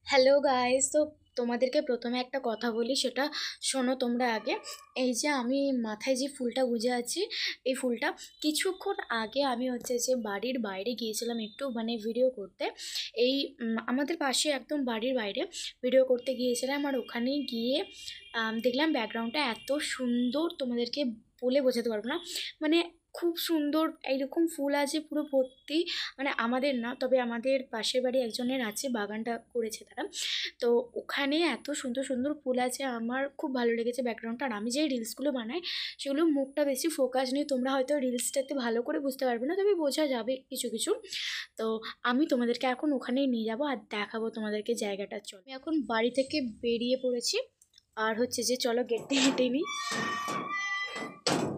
Hello guys, তো তোমাদেরকে প্রথমে একটা কথা বলি, সেটা শোনো তোমরা আগে। এই যে আমি মাথায় যে ফুলটা গুজে আছি, এই ফুলটা কিছুক্ষণ আগে আমি যে বাড়ির বাইরে গিয়েছিলাম একটু ভিডিও করতে। এই আমাদের পাশে একদম বাড়ির বাইরে ভিডিও করতে গিয়েছিলাম, আর ওখানে গিয়ে দেখলাম ব্যাকগ্রাউন্ডটা এত সুন্দর, তোমাদেরকে বলে বোঝাতে পারবো না। মানে খুব সুন্দর এইরকম ফুল আছে পুরো ভর্তি। আমাদের না, তবে আমাদের পাশের বাড়ি একজনের আছে, বাগানটা করেছে তারা। তো ওখানে এত সুন্দর সুন্দর ফুল আছে, আমার খুব ভালো লেগেছে ব্যাকগ্রাউন্ডটা। আর আমি যে রিলসগুলো বানাই সেগুলো মুখটা বেশি ফোকাস নেই, তোমরা হয়তো রিলসটাতে ভালো করে বুঝতে পারবে না, তবে বোঝা যাবে কিছু কিছু। তো আমি তোমাদেরকে এখন ওখানেই নিয়ে যাবো আর দেখাবো তোমাদেরকে জায়গাটা। চলো, আমি এখন বাড়ি থেকে বেরিয়ে পড়েছি, আর যে চলো গেটে হেঁটে নিই,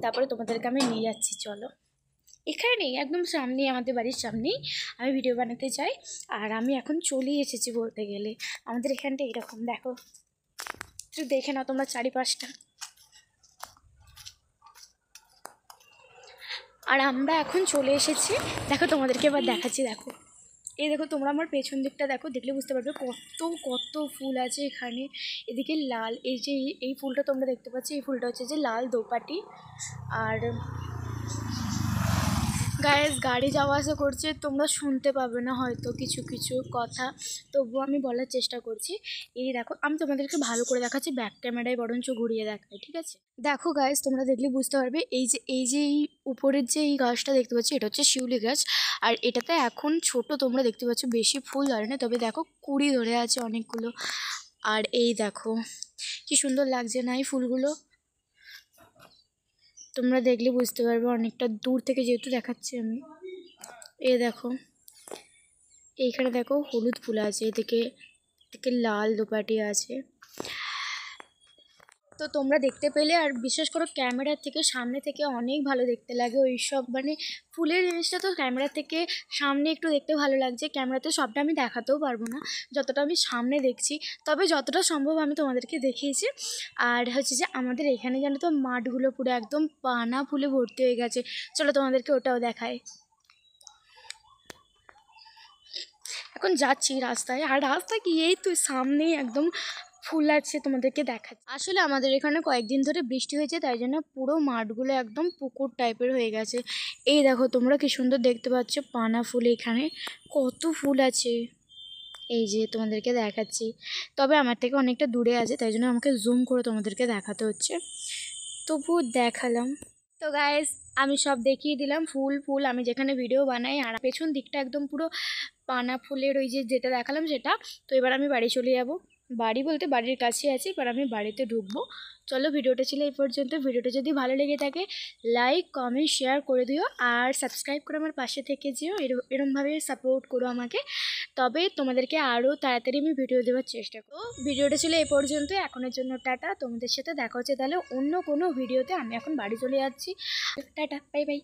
তারপরে তোমাদেরকে আমি নিয়ে যাচ্ছি। চলো, এখানে নেই, একদম সামনেই, আমাদের বাড়ির সামনেই আমি ভিডিও বানাতে যাই। আর আমি এখন চলে এসেছি বলতে গেলে। আমাদের এখানটা এরকম, দেখো, একটু দেখে নাও তোমরা চারিপাশটা। আর আমরা এখন চলে এসেছি, দেখো তোমাদেরকে এবার দেখাচ্ছি। দেখো, এই দেখো, তোমরা আমার পেছন দিকটা দেখো, দেখলে বুঝতে পারবে কত কত ফুল আছে এখানে। এদিকে লাল, এই যে এই ফুলটা তোমরা দেখতে পাচ্ছ, এই ফুলটা হচ্ছে যে লাল দোপাটি। আর গায়েস গাড়ি যাওয়া আসা করছে, তোমরা শুনতে পাবে না হয়তো কিছু কিছু কথা, তবুও আমি বলার চেষ্টা করছি। এই দেখো, আমি তোমাদেরকে ভালো করে দেখাচ্ছি, ব্যাক ক্যামেরায় বরঞ্চ ঘুরিয়ে দেখাই, ঠিক আছে? দেখো গাইস, তোমরা দেখলে বুঝতে পারবে, এই যে উপরের যে এই গাছটা দেখতে পাচ্ছি, এটা হচ্ছে শিউলি গাছ। আর এটাতে এখন ছোট, তোমরা দেখতে পাচ্ছ, বেশি ফুল ধরে না, তবে দেখো কুড়ি ধরে আছে অনেকগুলো। আর এই দেখো কি সুন্দর লাগছে না এই ফুলগুলো, তোমরা দেখলে বুঝতে পারবে অনেকটা দূর থেকে যেহেতু দেখাচ্ছি আমি। এ দেখো, এইখানে দেখো হলুদ ফুল আছে, এদিকে এদিকে লাল দোপাটি আছে। তো তোমরা দেখতে পেলে, আর বিশেষ করে ক্যামেরার থেকে সামনে থেকে অনেক ভালো দেখতে লাগে ওই সব। ফুলের জিনিসটা তো ক্যামেরা থেকে সামনে একটু দেখতে ভালো লাগছে, ক্যামেরাতে সবটা আমি দেখাতেও পারবো না যতটা আমি সামনে দেখছি, তবে যতটা সম্ভব আমি তোমাদেরকে দেখিয়েছি। আর যে আমাদের এখানে জানো তো, মাঠগুলো পুরো একদম পানা ফুলে ভর্তি হয়ে গেছে। চলো তোমাদেরকে ওটাও দেখায়। এখন যাচ্ছি রাস্তায়, আর রাস্তা কি, এই তো সামনেই একদম ফুল আছে, তোমাদেরকে দেখাচ্ছি। আসলে আমাদের এখানে কয়েকদিন ধরে বৃষ্টি হয়েছে, তাই জন্য পুরো মাঠগুলো একদম পুকুর টাইপের হয়ে গেছে। এই দেখো, তোমরা কি সুন্দর দেখতে পাচ্ছ পানা ফুল, এখানে কত ফুল আছে। এই যে তোমাদেরকে দেখাচ্ছি, তবে আমার থেকে অনেকটা দূরে আছে, তাই জন্য আমাকে জুম করে তোমাদেরকে দেখাতে হচ্ছে, তবুও দেখালাম। তো গাইস, আমি সব দেখিয়ে দিলাম ফুল ফুল আমি যেখানে ভিডিও বানাই। আর পেছন দিকটা একদম পুরো পানা ফুলের, ওই যেটা দেখালাম সেটা। তো এবার আমি বাড়ি চলে যাব, বাড়ি বলতে বাড়ির কাছে আছি, এবার আমি বাড়িতে ঢুকবো। চলো, ভিডিওটা ছিল এই পর্যন্ত। ভিডিওটা যদি ভালো লেগে থাকে, লাইক কমেন্ট শেয়ার করে দিও, আর সাবস্ক্রাইব করে আমার পাশে থেকে যেও, এরমভাবে সাপোর্ট করো আমাকে। তবে তোমাদেরকে আরও তাড়াতাড়ি আমি ভিডিও দেওয়ার চেষ্টা করব। ভিডিওটা ছিল এই পর্যন্ত, এখনের জন্য টাটা। তোমাদের সাথে দেখা হচ্ছে তাহলে অন্য কোনো ভিডিওতে। আমি এখন বাড়ি চলে যাচ্ছি, টাটা, বাই বাই।